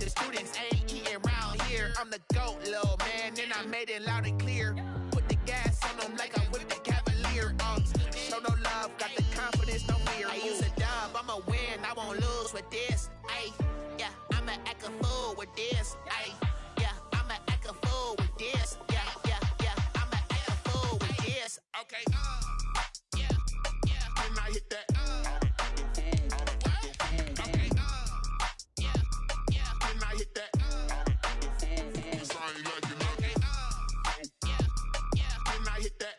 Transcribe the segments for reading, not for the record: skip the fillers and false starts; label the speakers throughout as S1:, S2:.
S1: the students ain't eating round here. I'm the GOAT, little man, and I made it loud and clear. Put the gas on them like I'm with the Cavalier. Show no love, got the confidence, no fear. I use a dub, I'ma win, I won't lose with this. Ay, yeah, I'ma act a fool with this. Ay, yeah, I'ma act a fool with this. Yeah, yeah, yeah, I'ma act a fool with this. Okay, yeah, yeah, and I hit that. Okay, yeah, yeah, and I hit that.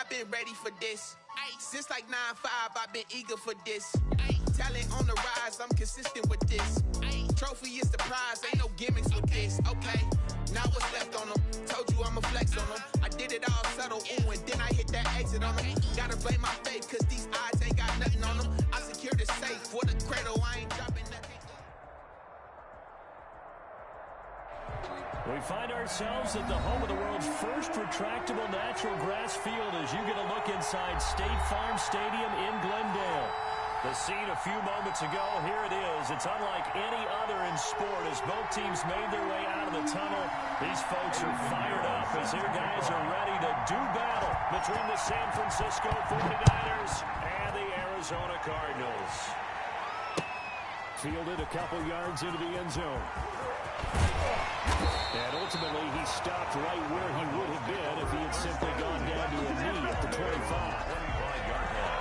S1: I've been ready for this. Since like 9-5, I've been eager for this. Talent on the rise, I'm consistent with this. Trophy is the prize, ain't no gimmicks with this. Okay, now what's left on them? Told you I'ma flex on them. I did it all subtle, ooh, and then I hit that exit on them. Gotta blame my faith, cause these odds ain't got nothing on them. I secured the safe for the cradle, I ain't dropping nothing.
S2: We find ourselves at the home of the world's first retractable natural grass field as you get a look inside State Farm Stadium in Glendale. The scene a few moments ago, here it is. It's unlike any other in sport as both teams made their way out of the tunnel. These folks are fired up as their guys are ready to do battle between the San Francisco 49ers and the Arizona Cardinals. Fielded a couple yards into the end zone. And ultimately, he stopped right where he would have been if he had simply gone down to a knee at the 25-yard line.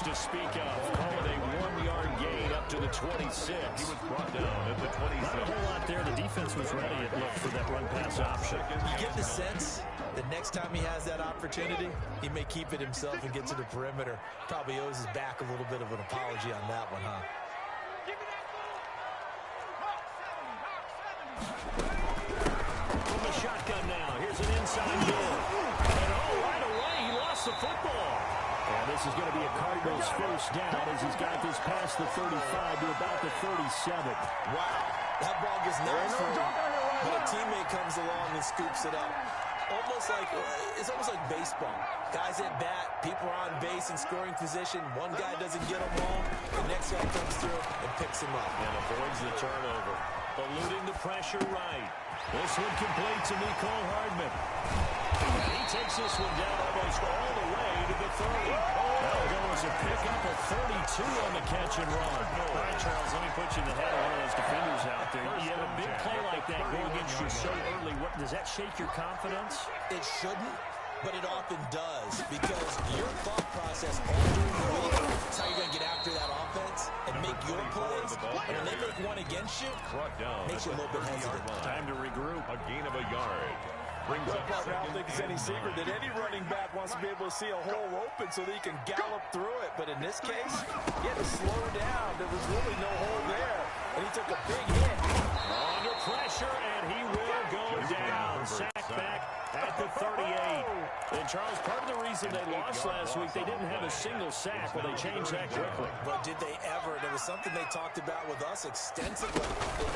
S2: To speak of, call it a 1-yard gain up to the 26.
S3: He was brought down at the 27.
S2: Not a whole lot there. The defense was ready, it looked, for that run-pass option.
S4: You get the sense that next time he has that opportunity, he may keep it himself and get to the perimeter. Probably owes his back a little bit of an apology on that one, huh?
S2: From the shotgun now. Here's an inside move. And right away, he lost the football. And this is going to be a Cardinals first down as he's got this past the 35 to about the 37.
S4: Wow, that ball gets knocked for him, but a teammate comes along and scoops it up. It's almost like baseball. Guys at bat, people are on base in scoring position. One guy doesn't get them all. The next guy comes through and picks him up.
S2: And avoids the turnover. Eluding the pressure right. This one complete to Nicole Hardman. And he takes this one down almost all the way to the 30. That'll go as a pickup of 32 on the catch and run. All right, Charles, let me put you in the head of one of those defenders out there. You have a big play like that go against you so early. Does that shake your confidence?
S4: It shouldn't, but it often does, because your thought process all during the week is how you're going to get after that offense and make your plays. And when they make one against you, makes you a little bit hesitant.
S2: Time to regroup.
S3: A gain of a yard.
S5: I don't think it's any secret that any running back wants to be able to see a hole open so that he can gallop through it. But in this case, he had to slow down. There was really no hole there. And he took a big hit.
S2: Under pressure, and he will go down. Sack back at the 38. And Charles, part of the reason they lost last week, they didn't have a single sack. Well, they changed that quickly.
S4: But did they ever? And it was something they talked about with us extensively.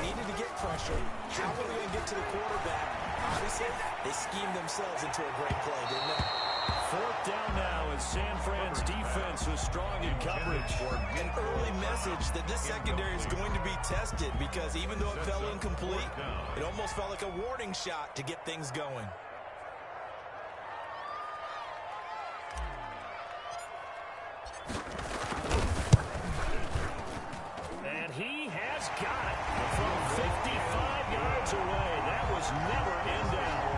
S4: They needed to get pressure. How were they going to get to the quarterback? Obviously, they schemed themselves into a great play, didn't they?
S2: Fourth down now as San Fran's defense was strong in coverage.
S4: An early message that this secondary is going to be tested, because even though it fell incomplete, it almost felt like a warning shot to get things going.
S2: And he has got it from 55 yards away. That was never in doubt.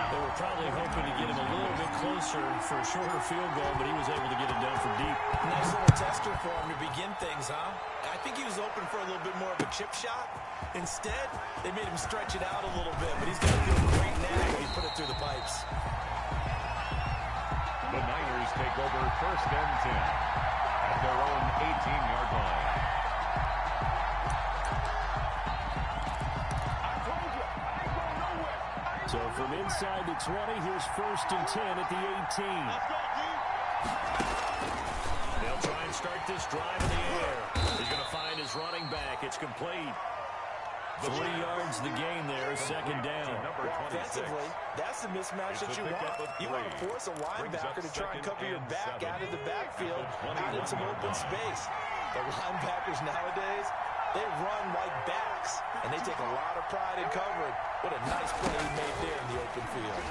S2: They were probably hoping to get him a little bit closer for a shorter field goal, but he was able to get it done from deep.
S4: Nice little tester for him to begin things, huh? I think he was open for a little bit more of a chip shot. Instead, they made him stretch it out a little bit, but he's going to feel great now when he put it through the pipes.
S3: The Niners take over first and 10 at their own 18-yard line.
S2: So from inside the 20, here's 1st and 10 at the 18. They'll try and start this drive in the air. He's going to find his running back. It's complete. 3 yards the gain there, 2nd down.
S5: Offensively, that's the mismatch that you want. You want to force a linebacker to try and cover your back out of the backfield, out in some open space. The linebackers nowadays, they run like backs, and they take a lot of pride in covering. What a nice play he made there in the open field.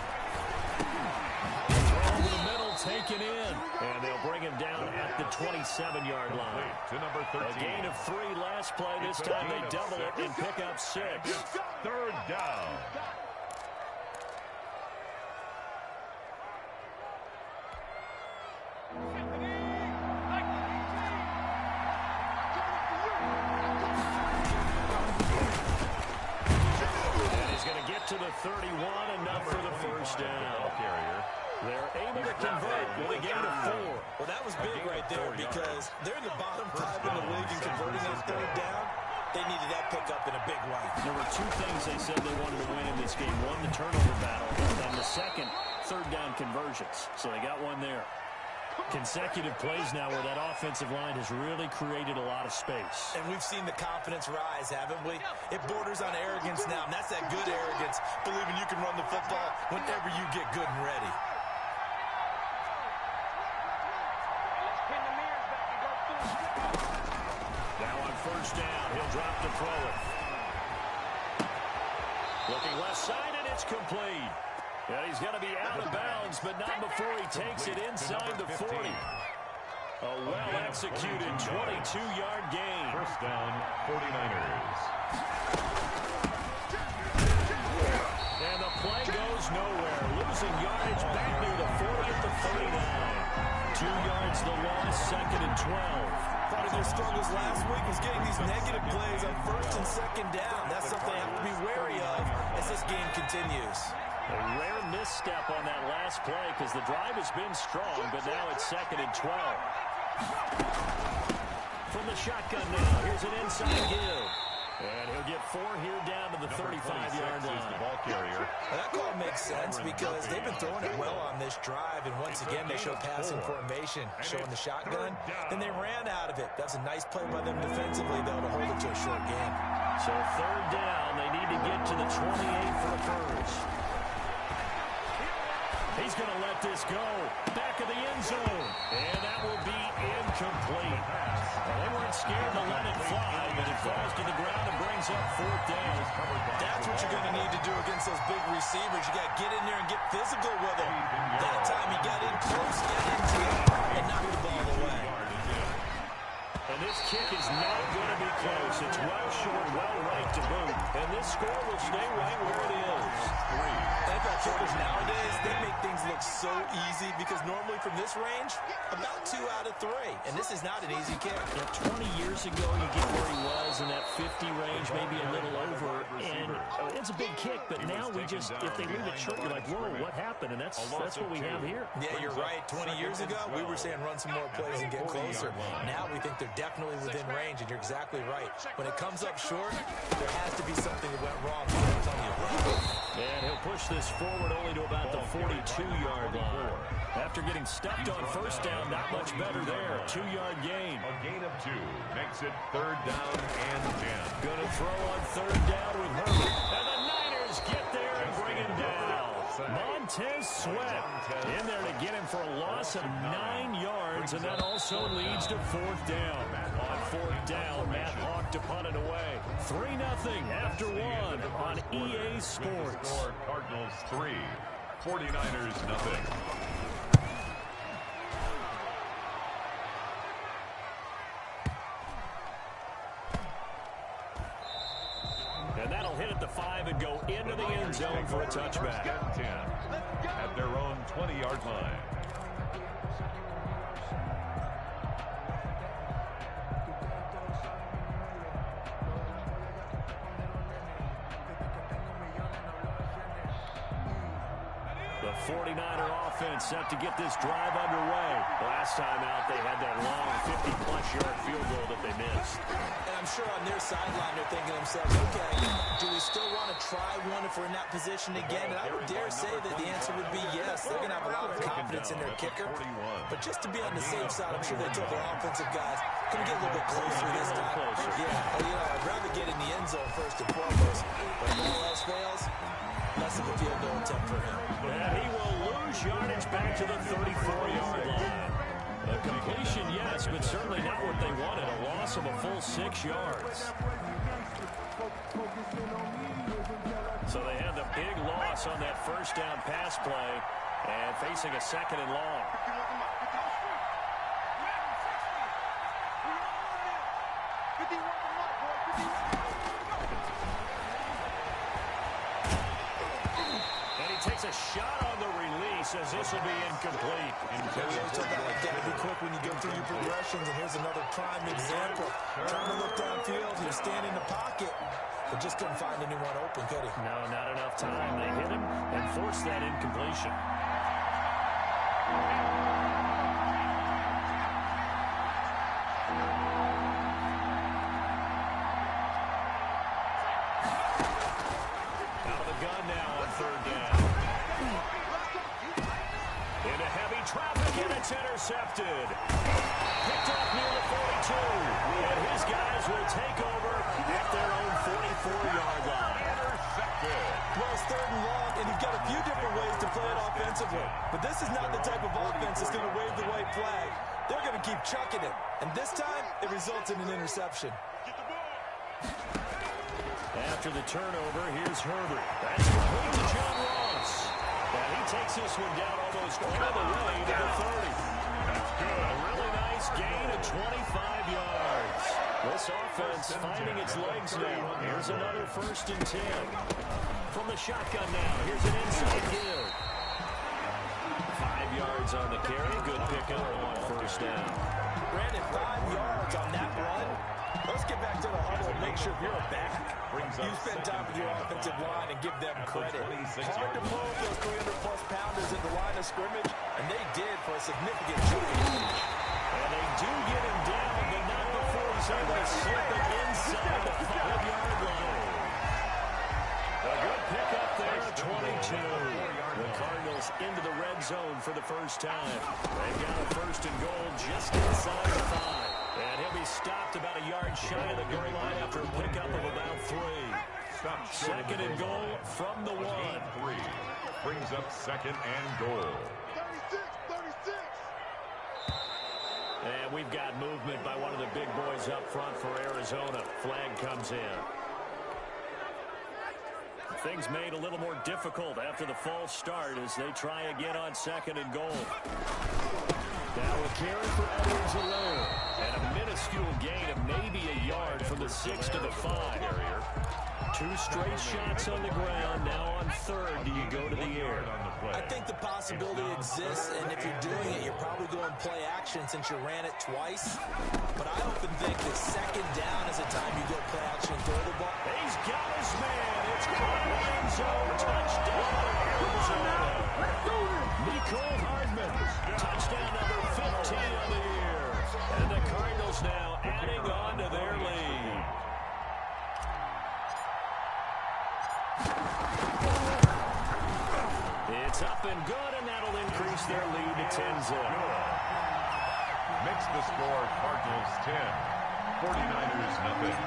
S2: Throw over the middle, taken in. And they'll bring him down at the 27-yard line.
S3: To number 13.
S2: A gain of 3 last play. This time they double it and pick up 6.
S3: 3rd down.
S2: And he's going to get to the 31, enough for the 1st down. They're able to convert with a gain of 4.
S5: Well, that was big right there because they're in the bottom 5 in the league and converting on 3rd down. They needed that pickup in a big way.
S2: There were 2 things they said they wanted to win in this game. One, the turnover battle, and then the second, 3rd down conversions. So they got one there. Consecutive plays now where that offensive line has really created a lot of space.
S5: And we've seen the confidence rise, haven't we? It borders on arrogance now, and that's that good arrogance, believing you can run the football whenever you get good and ready.
S2: Now on 1st down, he'll drop to throw it. Looking left side, and it's complete. And he's going to be out of bounds, but not before he takes it inside the 40. A well-executed 22-yard gain.
S3: 1st down, 49ers.
S2: And the play goes nowhere. Losing yardage back near the 40 at the 39. 2 yards the loss, 2nd and 12.
S5: Part of their struggles last week was getting these negative plays on 1st and 2nd down. That's something they have to be wary of as this game continues.
S2: A rare misstep on that last play because the drive has been strong, but now it's 2nd and 12. From the shotgun now, here's an inside give. And he'll get 4 here down to the 35-yard line.
S3: The ball carrier.
S5: Well, that call makes sense because they've been throwing it well on this drive, and once again they show passing formation, showing the shotgun. Then they ran out of it. That's a nice play by them defensively, though, to hold it to a short gain.
S2: So 3rd down, they need to get to the 28 for a first. He's going to let this go. Back of the end zone. And that will be incomplete. Well, they weren't scared to let it fly, but it falls to the ground and brings up 4th down.
S5: That's what you're going to need to do against those big receivers. You got to get in there and get physical with them. That time he got in close, got into it, and knocked the ball away.
S2: And this kick is not going to be close. It's well short, well right to boot. And this score will stay right where it is.
S5: NFL kickers nowadays, they make things look so easy because normally from this range, about 2 out of 3. And this is not an easy kick.
S2: Yeah, 20 years ago, you get where he was in that 50 range, maybe a little over. And it's a big kick, but now we just, if they leave it short, you're like, whoa, what happened? And that's what we have here.
S5: Yeah, you're right. 20 years ago, we were saying run some more plays and get closer. Now we think they're definitely within range, and you're exactly right. When it comes up short, there has to be something that went wrong. I'm telling you.
S2: And he'll push this forward only to about the 42-yard line. After getting stuffed on 1st down, not much better there. 2-yard gain.
S3: A gain of 2 makes it 3rd down and 10.
S2: Going to throw on 3rd down with Herbert. And the Niners get there and bring him down. Montez Sweat in there to get him for a loss of 9 yards, and that also leads to 4th down. On 4th down, Matt Hawk to punt it away. 3-0 after 1 on EA Sports.
S3: Cardinals 3, 49ers nothing.
S2: And that'll hit at the 5 and go into the end zone for a touchback.
S3: 10 at their own 20-yard line.
S2: The The 49er offense set to get this drive underway. Last time out, they had that long 50-plus yard field goal that they missed.
S4: And I'm sure on their sideline, they're thinking to themselves, okay, do we still want to try one if we're in that position again? And I would dare say that the answer would be yes. They're going to have a lot of confidence in their kicker. But just to be on the safe side, I'm sure they told their offensive guys, can we get a little bit closer this time? Yeah, well, I'd rather get in the end zone first and foremost. But if all else fails, less of a field goal attempt for him.
S2: And he will lose yardage back to the 34-yard line. A completion, yes, but certainly not what they wanted. A loss of a full 6 yards. So they had the big loss on that first down pass play and facing a 2nd and long. Takes a shot on the release as this will be incomplete.
S4: We always talk about you got to be quick when you go through your progressions, and here's another prime example. Trying to look downfield, he was standing in the pocket, but just couldn't find anyone open, could he?
S2: No, not enough time. They hit him and forced that incompletion. Out of the gun now on 3rd down. Into heavy traffic, and it's intercepted. Picked up near the 42. And his guys will take over at their own 44-yard line.
S3: Intercepted.
S4: Well, it's 3rd and long, and you've got a few different ways to play it offensively. But this is not the type of offense that's going to wave the white flag. They're going to keep chucking it. And this time, it results in an interception.
S2: After the turnover, here's Herbert. That's complete to John Ross. And he takes this one down almost all the way to the 30. That's good. A really nice gain of 25 yards. This offense finding its legs now. Here's another 1st and 10. From the shotgun now, here's an inside give. 5 yards on the carry. Good pickup on 1st down.
S4: Brandon, 5 yards on that run. Let's get back to the huddle and make sure if you're a back, you spend time with your offensive line and give them credit. Hard to move those 300-plus pounders at the line of scrimmage, and they did for a significant chunk.
S2: And they do get him down, but not before he's able to slip it inside the 5-yard line. A good pickup there at 22. The Cardinals into the red zone for the first time. They've got a 1st and goal just inside the 5. And he'll be stopped about a yard shy of the goal line after a pickup of about 3. 2nd and goal from the 1.
S3: 3 brings up 2nd and goal.
S1: 36.
S2: And we've got movement by one of the big boys up front for Arizona. Flag comes in. Things made a little more difficult after the false start as they try again on 2nd and goal. Now a carry for Edwards-Helaire. And a minuscule gain of maybe a yard from the 6 to the 5. 2 straight shots on the ground. Now on 3rd, do you go to the air?
S4: I think the possibility exists, and if you're doing it, you're probably going play action since you ran it twice. But I often think that 2nd down is a time you go play action and throw the ball.
S2: He's got his man. It's caught in the end zone. Touchdown, Arizona. Nicole Hardman. Touchdown number 15 on the year. And the Cardinals now adding on to their lead. It's up and good, and that'll increase their lead to 10-zip.
S3: Makes the score Cardinals 10, 49ers nothing.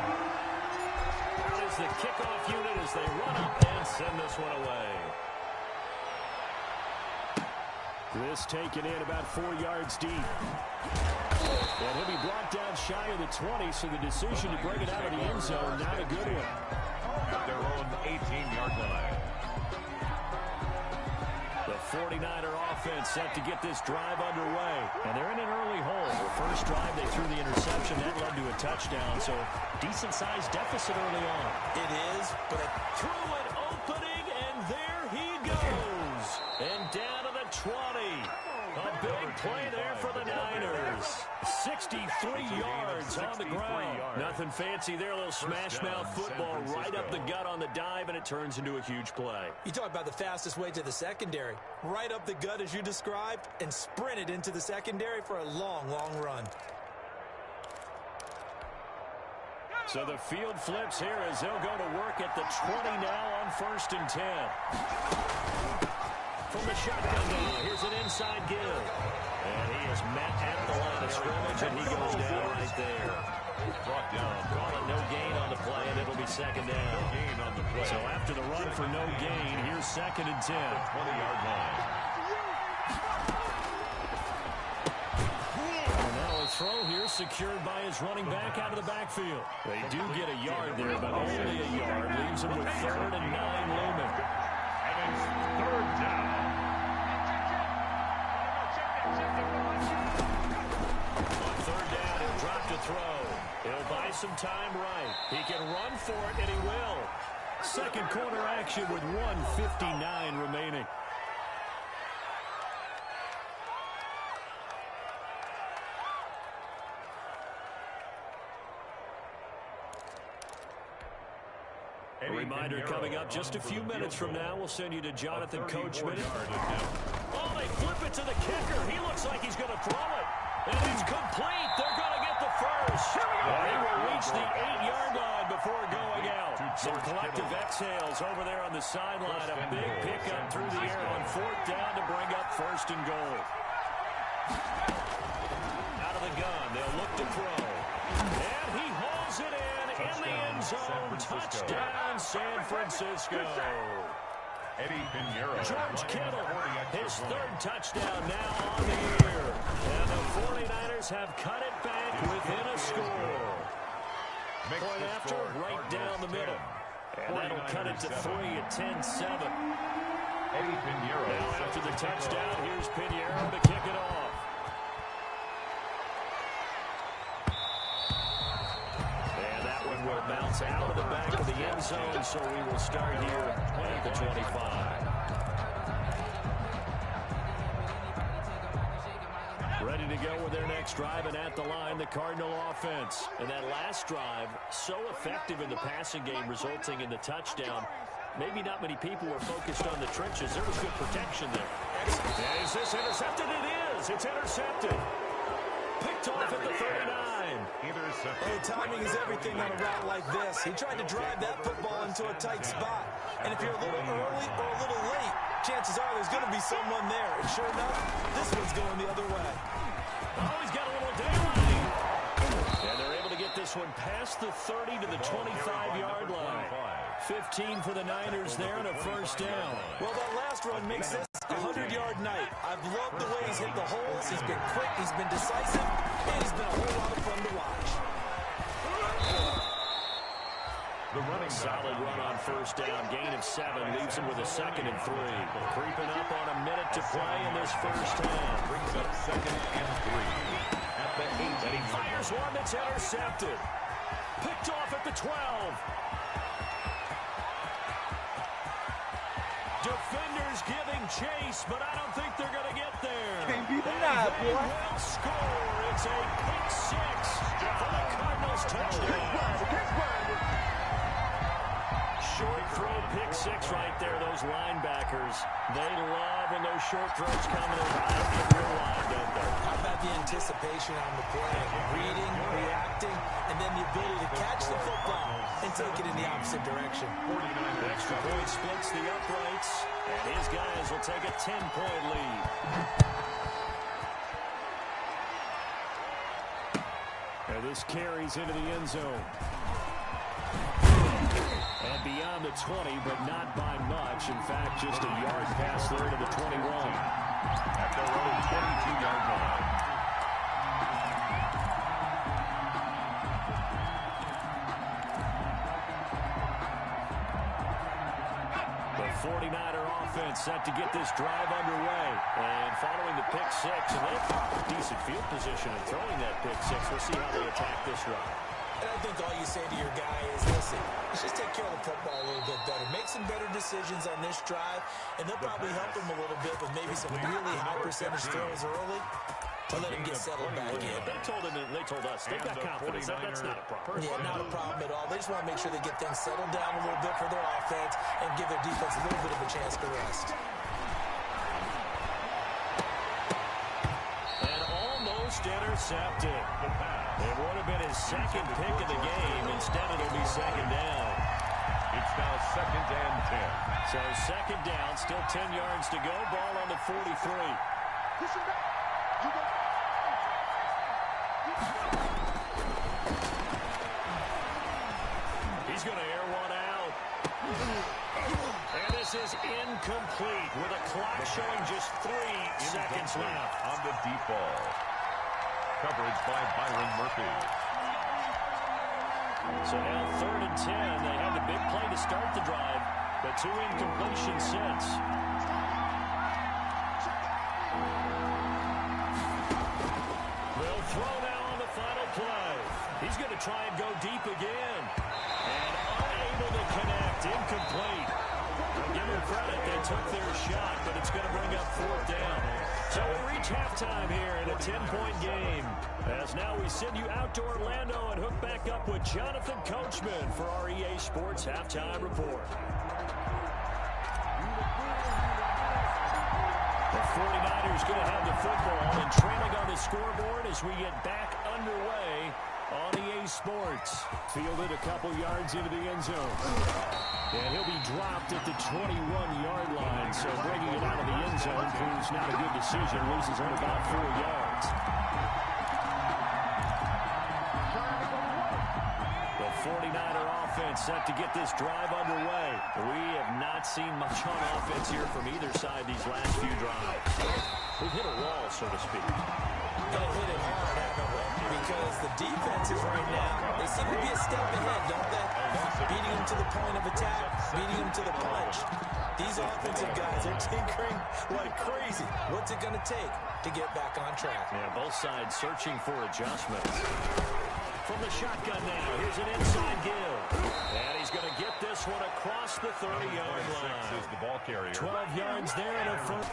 S2: That is the kickoff unit as they run up and send this one away. This taken in about 4 yards deep. And he'll be brought down shy of the 20, so the decision to bring it out of the end zone, not a good one.
S3: At their own 18-yard line.
S2: The 49er offense set to get this drive underway. And they're in an early hole. The first drive, they threw the interception. That led to a touchdown, so decent-sized deficit early on.
S4: It is, but
S2: through an opening, and there he goes. And down to the 20. A big play there for the Niners. 6 63 yards on the ground. Nothing fancy there. A little smash-mouth football right up the gut on the dive, and it turns into a huge play.
S4: You talk about the fastest way to the secondary. Right up the gut as you described, and sprinted into the secondary for a long, long run.
S2: So the field flips here as they'll go to work at the 20 now on 1st and 10. From the shotgun now, here's an inside give. And he is met at the line of scrimmage, and he goes down right there.
S3: Brought down.
S2: Call it no gain on the play, and it'll be second down.
S3: No gain on the play.
S2: So after the run for no gain, here's 2nd and 10.
S3: 20-yard line.
S2: And now a throw here secured by his running back out of the backfield. They do get a yard there, but only a yard. Leaves him with 3rd and 9 looming.
S3: And it's 3rd down.
S2: On 3rd down, he'll drop to throw. He'll buy some time right. He can run for it, and he will. Second quarter action with 1:59 remaining. A reminder coming up just a few minutes from now. We'll send you to Jonathan Coachman. Oh, they flip it to the kicker. He looks like he's going to throw it. And it's complete. They're going to get the first. They will reach the 8-yard line before going out. Some collective exhales over there on the sideline. A big pickup through the air on 4th down to bring up 1st and goal. Out of the gun. They'll look to throw. And he hauls it in the end zone. Touchdown, San Francisco. George Kittle, his 3rd touchdown now on the year. And the 49ers have cut it back within a score. Point after, right down the middle. And that'll cut it to 3 at 10-7. Now after the touchdown, here's Pinheiro to kick it off. Will bounce out of the back of the end zone, so we will start here at the 25. Ready to go with their next drive, and at the line, the Cardinal offense. And that last drive, so effective in the passing game, resulting in the touchdown. Maybe not many people were focused on the trenches. There was good protection there. Is this intercepted? It is. It's intercepted. Picked off at the 39.
S4: Hey, timing is everything on a route like this. He tried to drive that football into a tight spot. And if you're a little early or a little late, chances are there's going to be someone there. And sure enough, this one's going the other way.
S2: Oh, he's got a little daylight. And they're able to get this one past the 30 to the 25-yard line. 15 for the Niners there and a 1st down.
S4: Well, that last run makes this a 100-yard night. I've loved the way he's hit the holes. He's been quick, he's been decisive, and he's been a whole lot of fun to watch.
S2: Solid run on 1st down. Gain of 7 leaves him with a 2nd and 3. Creeping up on a minute to play in this 1st half.
S3: Brings up 2nd and 3 at the 8.
S2: And he fires one that's intercepted. Picked off at the 12. Defenders giving chase, but I don't think they're going to get there.
S6: Can't be denied, boy.
S2: They will score. It's a pick 6 for the Cardinals touchdown. Short throw, pick 6 right there. Those linebackers, they love when those short throws come in right in your line, don't they?
S4: How about the anticipation on the play? Reading, reacting, and then the ability to catch the football and take it in the opposite direction.
S2: Extra point splits the uprights, and his guys will take a 10-point lead. And this carries into the end zone. And beyond the 20, but not by much. In fact, just a yard pass there to the 21.
S3: At their own 22-yard line.
S2: The 49er offense set to get this drive underway. And following the pick 6, and they've got decent field position in throwing that pick 6. We'll see how they attack this drive.
S4: And I think all you say to your guy is, listen, let's just take care of the football a little bit better. Make some better decisions on this drive, and they'll probably help him a little bit with maybe some really high percentage throws early. to let him get settled back in.
S2: They told us they've got confidence. That's not a problem.
S4: Yeah, not a problem at all. They just want to make sure they get things settled down a little bit for their offense and give their defense a little bit of a chance to rest.
S2: And almost intercepted. It would have been his second pick of the game. Instead, it'll be second down.
S3: It's now 2nd and 10.
S2: So second down, still 10 yards to go. Ball on the 43. He's going to air one out. And this is incomplete with a clock showing just 3 seconds left.
S3: On the deep ball. Coverage by Byron Murphy.
S2: So now 3rd and 10. They had the big play to start the drive, but 2 incompletions since. They'll throw now on the final play. He's going to try and go deep again. And unable to connect. Incomplete. I'll give them credit. They took their shot, but it's going to bring up 4th down. So we reach halftime here in a 10-point game. As now we send you out to Orlando and hook back up with Jonathan Coachman for our EA Sports Halftime Report. The 49ers going to have the football and trailing on the scoreboard as we get back underway on EA Sports. Fielded a couple yards into the end zone. And he'll be dropped at the 21-yard line, so bringing it out of the end zone proves not a good decision. Loses on about 4 yards. The 49er offense set to get this drive underway. We have not seen much on offense here from either side these last few drives. We've hit a wall, so to speak.
S4: They've hit it hard, haven't we? Because the defenses right now, they seem to be a step ahead, don't they? Beating them to the point of attack, beating them to the punch. These offensive guys are tinkering like crazy. What's it going to take to get back on track?
S2: Yeah, both sides searching for adjustments. From the shotgun now, here's an inside give. And he's going to get this one across the 30-yard line.
S3: Is the ball carrier.
S2: 12 yards there in a first.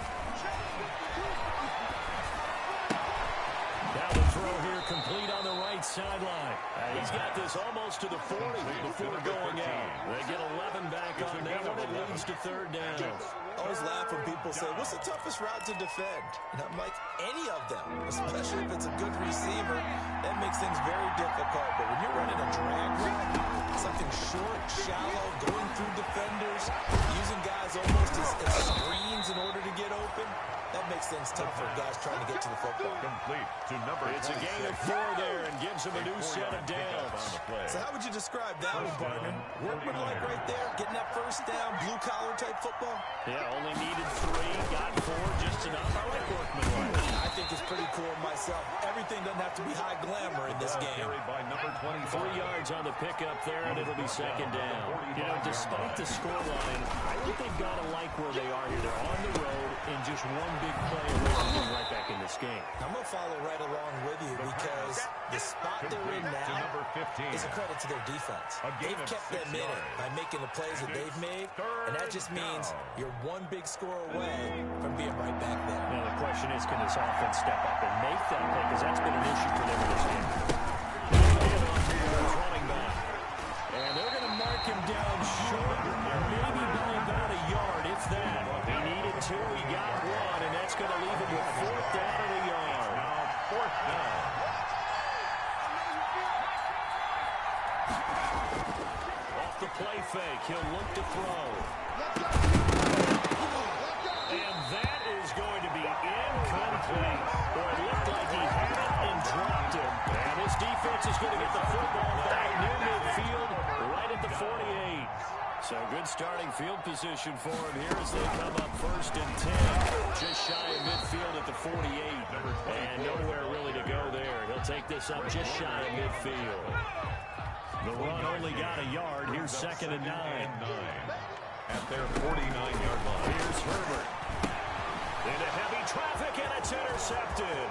S2: Now the throw here complete on the right sideline. He's got this almost to the 40 before going out. They get 11 back on that one. It leads to 3rd down.
S4: I always laugh when people say, what's the toughest route to defend? And I'm like, any of them, especially if it's a good receiver. That makes things very difficult. But when you're running a drag route, something short, shallow, going through defenders, using guys almost as screens in order to get open, that makes things tough for guys trying to get to the football.
S3: Complete to number
S2: It's
S3: 26.
S2: a gain of 4 there and gives him a new set of downs.
S4: So how would you describe that one, partner? Workmanlike right there, getting that first down, blue-collar type football?
S2: Yeah, only needed 3, got 4, just enough. I like workmanlike.
S4: I think it's pretty cool myself. Everything doesn't have to be high glamour in this game.
S3: Carried by number 25.
S2: 3 yards on the pickup there, and it'll be second down. You know, despite the scoreline, I think they've got to like where they are here. They're on the road and just one big play away from being right back in this game.
S4: I'm going to follow right along with you because the spot they're in now is a credit to their defense. They've kept them in it by making the plays that they've made, and that just means you're one big score away from being right back there.
S2: Now the question is, can this offense step up and make that play? Because that's been an issue for them in this game. Running back. And they're going to mark him down short, maybe by about a yard, if that. He needed 2, he got 1, and that's going to leave him with 4th down and a yard.
S3: Now 4th down.
S2: Off the play fake, he'll look to throw. And that is going to be incomplete. Boy, it looked like he had it and dropped it. And his defense is going to get the football back near midfield, right at the 48. So good starting field position for him here as they come up 1st and 10. Just shy of midfield at the 48. And nowhere really to go there. He'll take this up just shy of midfield. The run only got a yard. Here's 2nd and 9.
S3: At their 49-yard line.
S2: Here's Herbert. Into heavy traffic, and it's intercepted.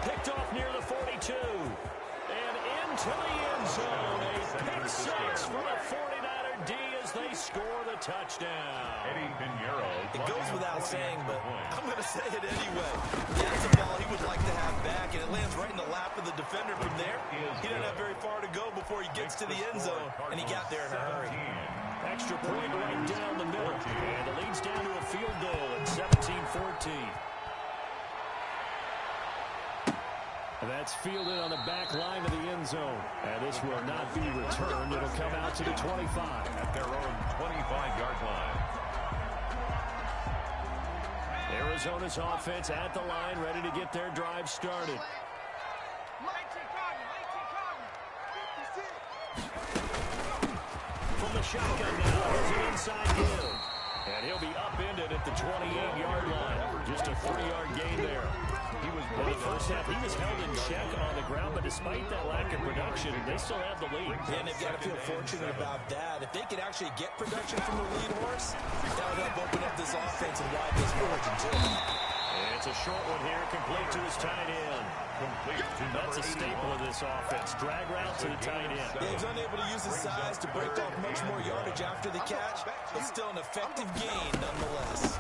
S2: Picked off near the 42. And into the end zone. A pick 6 for the 49er D as they score the a touchdown.
S3: Eddie Pinheiro.
S4: It goes without saying, but I'm going to say it anyway. That's a ball he would like to have back, and it lands right in the lap of the defender from there. He doesn't have very far to go before he gets to the end zone, and he got there in a hurry.
S2: Extra point right down the middle. And it leads down to a field goal at 17-14. That's fielded on the back line of the end zone. And this will not be returned. It'll come out to the 25.
S3: At their own 25-yard line.
S2: Arizona's offense at the line, ready to get their drive started. From the shotgun now, here's an inside give. And he'll be upended at the 28-yard line. Just a 3-yard gain there. In the first half, he was held in check on the ground, but despite that lack of production, they still have the lead.
S4: And they've got to feel fortunate about that. If they could actually get production from the lead horse, that would help open up this offense and widen this margin, too.
S2: It's a short one here, complete to his tight end. That's a staple of this offense. Drag route to the tight end.
S4: Yeah, he's unable to use his size to break off much more yardage after the catch, but still an effective gain nonetheless.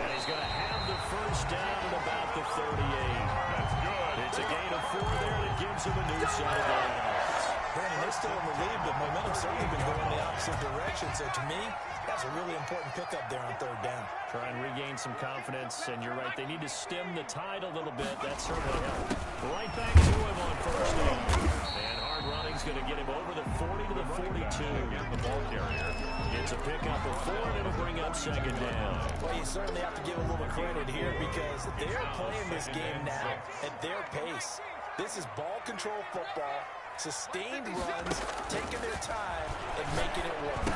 S2: And he's going to have the first down at about the 38.
S3: That's good.
S2: It's a gain of 4 there that gives him a new set of downs.
S4: Brandon, they're still in the lead, but momentum's certainly been going the opposite direction. So to me, that's a really important pickup there on third down.
S2: Try and regain some confidence, and you're right, they need to stem the tide a little bit. That certainly helped. Right back to him on first down. And hard running's going to get him over the 40 to the 42.
S3: The ball carrier.
S2: It's a pickup of 4, and it'll bring up second down.
S4: Well, you certainly have to give a little credit here because they're playing this game now at their pace. This is ball control football, sustained runs, taking their time, and making it work.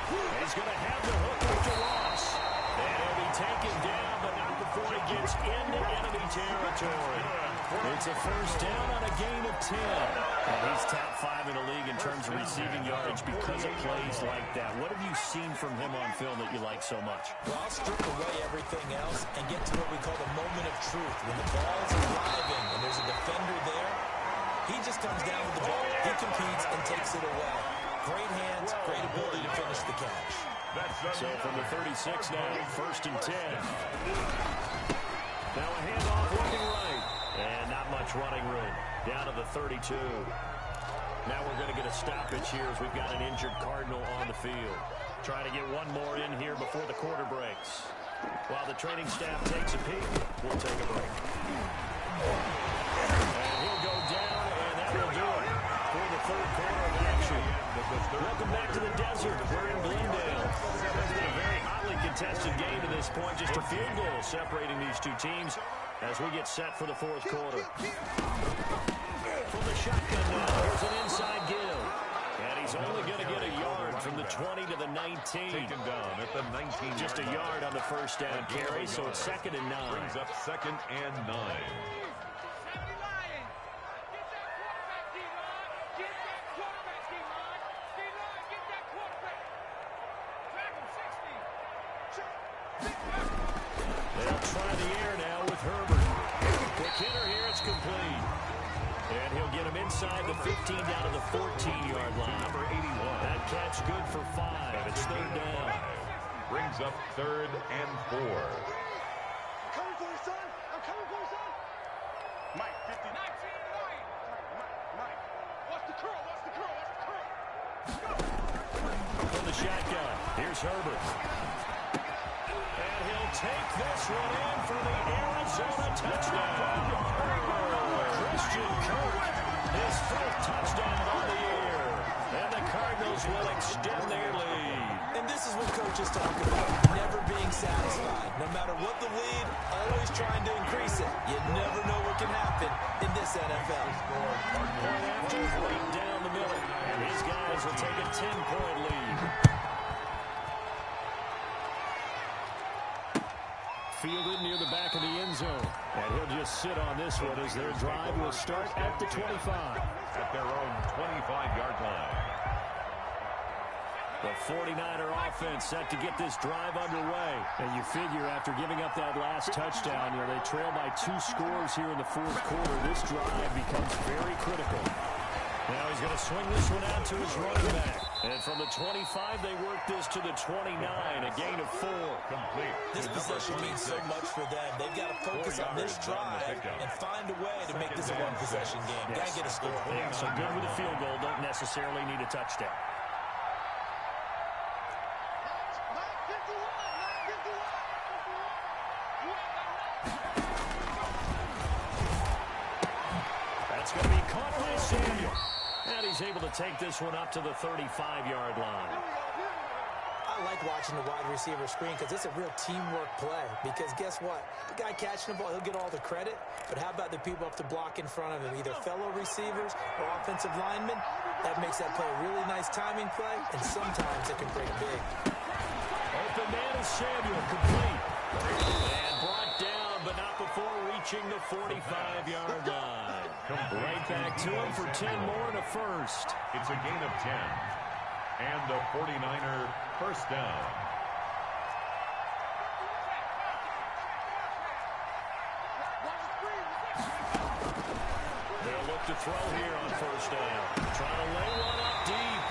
S2: He's going to have the hook after Ross. And he'll be taken down, but not before he gets into enemy territory. It's a first down on a gain of 10. And he's top 5 in the league in terms of receiving yardage because of plays like that. What have you seen from him on film that you like so much?
S4: Well, I'll strip away everything else and get to what we call the moment of truth. When the ball is arriving and there's a defender there, he just comes down with the ball, he competes, and takes it away. Great hands, great ability to finish the catch.
S2: So from the 36 now, first and 10. Now a handoff looking right. And not much running room. Down to the 32. Now we're going to get a stoppage here as we've got an injured Cardinal on the field. Trying to get one more in here before the quarter breaks. While the training staff takes a peek, we'll take a break. And he'll go down, and that will do it for the third quarter of action. Welcome back to the desert. We're in Glendale. It's been a very hotly contested game to this point. Just a field goal separating these two teams as we get set for the fourth quarter. From the shotgun now, here's an inside give. And he's only going to get a yard from the 20 to the 19.
S3: Taken down at the 19.
S2: Just a yard on the first down carry, so it's second and 9.
S3: Brings up second and 9.
S2: They'll try the air now with Herbert. Quick hitter here, it's complete. And he'll get him inside the 15 down to the 14-yard line.
S3: Number 81.
S2: That catch good for 5. It's third down.
S3: Brings up third and 4.
S6: I'm coming for you, son. I'm coming for you, son. Mike, 50. 19, Mike. Watch the curl. Watch the curl. Watch the curl. Go.
S2: From the shotgun, here's Herbert. And he'll take this one in for the Arizona touchdown. Christian Kirk, his fourth touchdown on the year. And the Cardinals will extend their lead.
S4: And this is what coaches talk about, never being satisfied. No matter what the lead, always trying to increase it. You never know what can happen in this NFL.
S2: Point after, right down the middle. And these guys will take a 10-point lead. Fielded near the back of the end zone. And he'll just sit on this one as their drive will start at the 25.
S3: At their own 25-yard line.
S2: The 49er offense set to get this drive underway. And you figure after giving up that last touchdown, they trail by 2 scores here in the fourth quarter. This drive becomes very critical. Now he's going to swing this one out to his running back. And from the 25, they work this to the 29, a gain of 4.
S3: Complete.
S4: This possession means so much for them. They've got to focus on this drive and find a way to make this a one-possession game. Got to get a score.
S2: Yeah, so good with a field goal. Don't necessarily need a touchdown. That's going to be caught by Samuel. And he's able to take this one up to the 35-yard line.
S4: I like watching the wide receiver screen because it's a real teamwork play. Because guess what? The guy catching the ball, he'll get all the credit. But how about the people up to block in front of him, either fellow receivers or offensive linemen? That makes that play a really nice timing play, and sometimes it can break big.
S2: Open man is Samuel, complete. And brought down, but not before reaching the 45-yard line. Right back to him for 10 more and a first.
S3: It's a gain of 10. And the 49er first down.
S2: They'll look to throw here on first down. Trying to lay one up deep.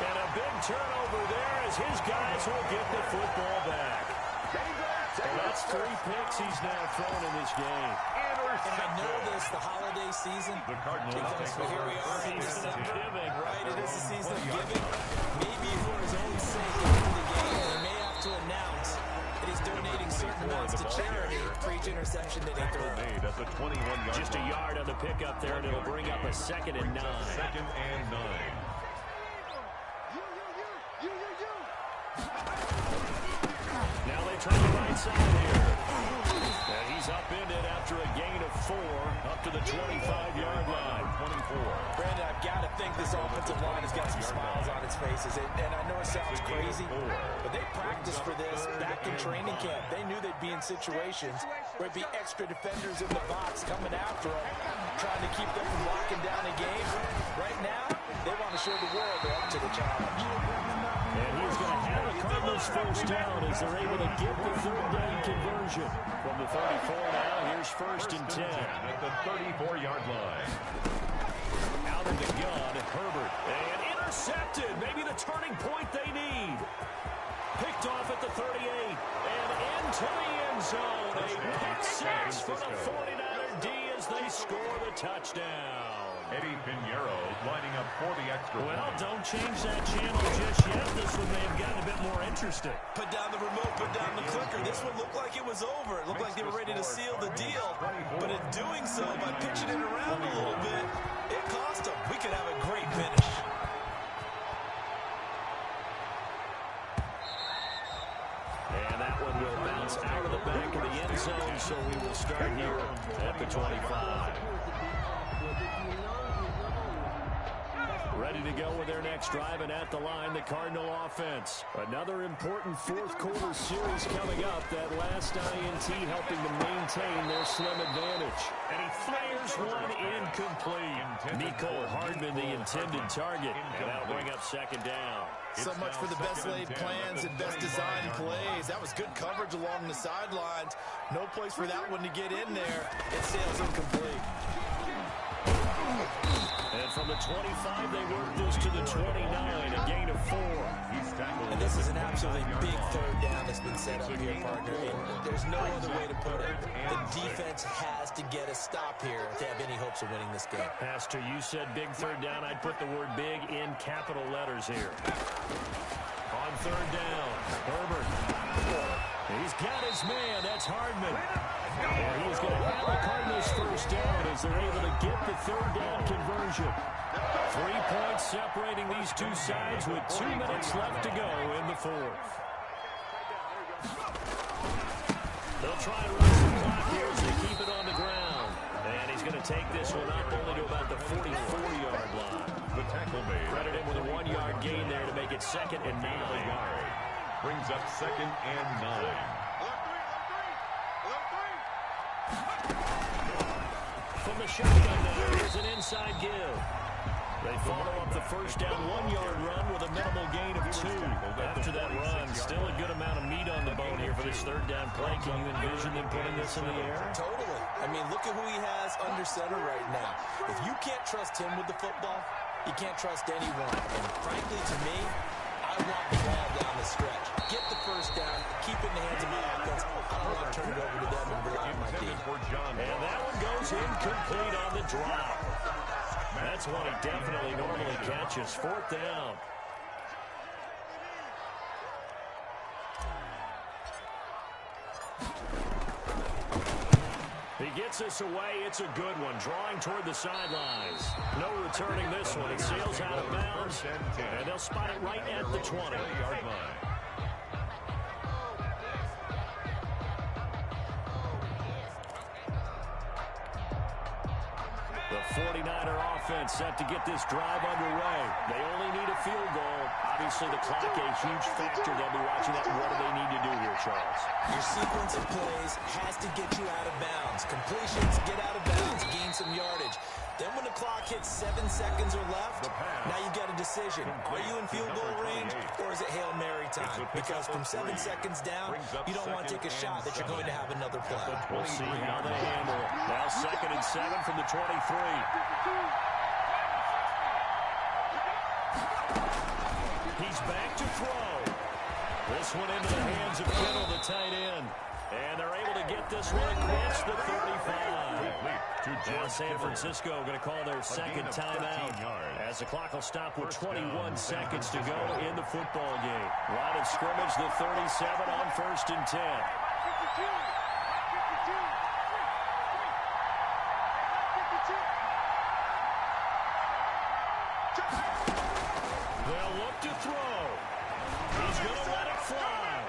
S2: And a big turnover there as his guys will get the football back. Well, that's 3 picks he's now thrown in this game.
S4: And I know this, the holiday season, because here we are in December, right? It is the season of giving. Maybe for his own sake after the game, he may have to announce that he's donating certain amounts to charity for each interception that he throws.
S2: Just a yard on the pickup there, and it'll bring up a 2nd and 9.
S3: 2nd and 9.
S2: Now they try the right side here. And he's upended after a gain of 4 up to the 25-yard line. 24.
S4: Brandon, I've got to think this offensive line has got some smiles on its faces. And I know it sounds crazy, but they practiced for this back in training camp. They knew they'd be in situations where it'd be extra defenders in the box coming after them, trying to keep them from locking down a game. Right now, they want to show the world they're up to the challenge.
S2: And he's going to have a Cardinals first down as they're able to get the 3rd down conversion. From the 34 now, here's 1st and 10.
S3: At the 34-yard line.
S2: Out of the gun, Herbert. And intercepted. Maybe the turning point they need. Picked off at the 38. And into the end zone. A pick 6 for the 49er D as they score the touchdown.
S3: Eddie Pinheiro lining up for the extra point.
S2: Well, don't change that channel just yet. This one may have gotten a bit more interesting.
S4: Put down the remote, put down the clicker. This one looked like it was over. It looked like they were ready to seal the deal. But in doing so, by pitching it around a little bit, it cost them. We could have a great finish.
S2: And that one will bounce out of the back of the end zone, so we will start here at the 25. Ready to go with their next drive, and at the line, the Cardinal offense. Another important 4th quarter series coming up. That last INT helping to maintain their slim advantage. And he fires one incomplete. Nicole Hardman, the intended target. And that'll bring up 2nd down.
S7: So much for the best laid plans and best designed plays. That was good coverage along the sidelines. No place for that one to get in there. It sails incomplete.
S2: And from the 25, they work this to the 29, a gain of 4.
S4: And this is an absolutely big 3rd down that's been set up here, partner. And there's no other way to put it. The defense has to get a stop here to have any hopes of winning this game.
S2: Pastor, you said big 3rd down. I'd put the word big in capital letters here. On 3rd down, Herbert. He's got his man. That's Hardman. And he's going to have the Cardinals first down as they're able to get the 3rd down conversion. 3 points separating these two sides with 2 minutes left to go in the 4th. They'll try and run some clock here as they keep it on the ground. And he's going to take this one up only to about the 44-yard line.
S3: The tackle made.
S2: Credit him with a 1-yard gain there to make it 2nd and 9.
S3: Brings up 2nd and 9.
S2: From the shotgun now, here's an inside give. They follow up the first down 1-yard run with a minimal gain of 2. After that run, still a good amount of meat on the bone here for this 3rd down play. Can you envision them putting this in the air?
S4: Totally. I mean, look at who he has under center right now. If you can't trust him with the football, You can't trust anyone. And frankly, to me, I want the ball down the stretch. Get the first down, keep it in the hands of my offense. I don't want to turn it over to them and rely on my D.
S2: And that one goes incomplete on the drop. That's one he definitely normally catches. 4th down. He gets this away. It's a good one. Drawing toward the sidelines. No returning this one. It sails out of bounds. And they'll spot it right at the 20-yard line. The 49er offense set to get this drive underway. They only need a field goal. Obviously, the clock a huge factor. They'll be watching that. What do they need to do here, Charles?
S4: Your sequence of plays has to get you out of bounds. Completions, get out of bounds, gain some yardage. Then when the clock hits 7 seconds or left, now you've got a decision. Are you in field goal range, or is it Hail Mary time? Because from 7 seconds down, you don't want to take a shot that you're going to have another play.
S2: We'll see how they handle it. Now 2nd and 7 from the 23. He's back to throw. This one into the hands of Kittle, the tight end. And they're able to get this one across the 35. Now San Francisco going to call their 2nd timeout as the clock will stop with 21 seconds to go in the football game. Line of scrimmage, the 37 on 1st and 10. They'll look to throw. He's going to let it fly.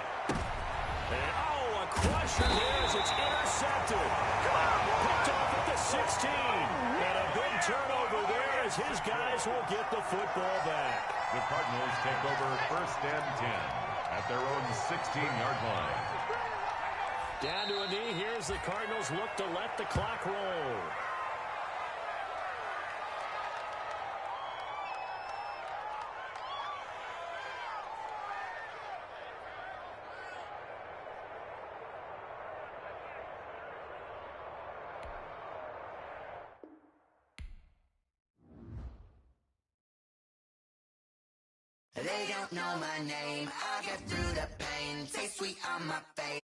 S2: And, a crusher there as it's intercepted. Picked off at the 16. And a big turnover there as his guys will get the football back.
S3: The Cardinals take over 1st and 10 at their own 16-yard line.
S2: Down to a knee. Here's the Cardinals look to let the clock roll.
S8: They don't know my name. I get through the pain. Taste sweet on my face.